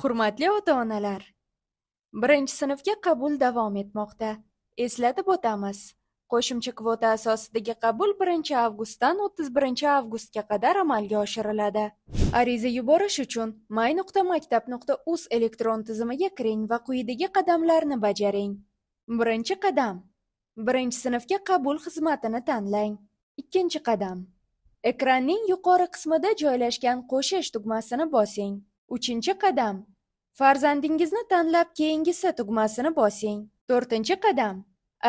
Hurmatli ota-onalar, birinchi sinfga qabul davom etmoqda. Eslatib o'tamiz. Qo'shimcha kvota asosidagi qabul 1 avgustdan 31 avgustga qadar amalga oshiriladi. Ariza yuborish uchun may.maktab.uz elektron tizimiga kiring va quyidagi qadamlarni bajaring. Birinchi qadam. Birinchi sinfga qabul xizmatini tanlang. Ikkinchi qadam. Ekranning yuqori qismida joylashgan qo'shish tugmasini bosing. Uchinchi qadam. Farzandingizni tanlab keyingisi tugmasini bosing. To'rtinchi qadam.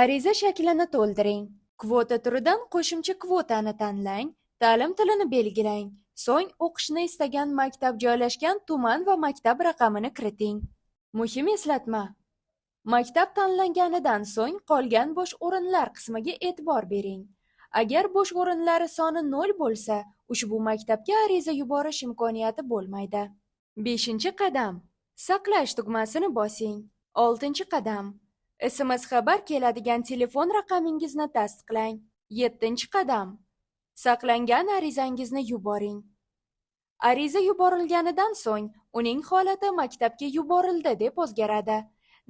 Ariza shaklini to'ldiring. Kvota turidan qo'shimcha kvotani tanlang. Ta'lim tilini belgilang. So'ng o'qishni istagan maktab joylashgan tuman va maktab raqamini kiriting. Muhim eslatma. Maktab tanlanganidan so'ng qolgan bo'sh o'rinlar qismiga e'tibor bering. Agar bo'sh o'rinlari soni 0 bo'lsa, ushbu maktabga ariza yuborish imkoniyati bo'lmaydi. 5-qadam. Saqlash tugmasini bosing. 6-qadam. SMS xabar keladigan telefon raqamingizni tasdiqlang. 7-qadam. Saqlangan arizangizni yuboring. Ariza yuborilganidan so'ng uning holati maktabga yuborildi deb o'zgaradi.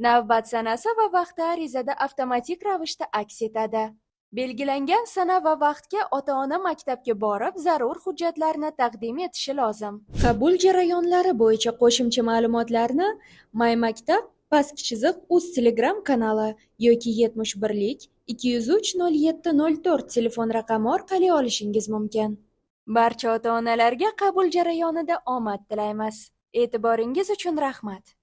Navbat sanasi va vaqti arizada avtomatik ravishda aks etadi. Belgilangan sana va vaqtga ota-ona maktabga borib, zarur hujjatlarni taqdim etishi lozim. Qabul jarayonlari bo'yicha qo'shimcha ma'lumotlarni maymaktab _uz Telegram kanali yoki 71 203 0704 telefon raqami orqali olishingiz mumkin. Barcha ota-onalarga qabul jarayonida omad tilaymiz. E'tiboringiz uchun rahmat.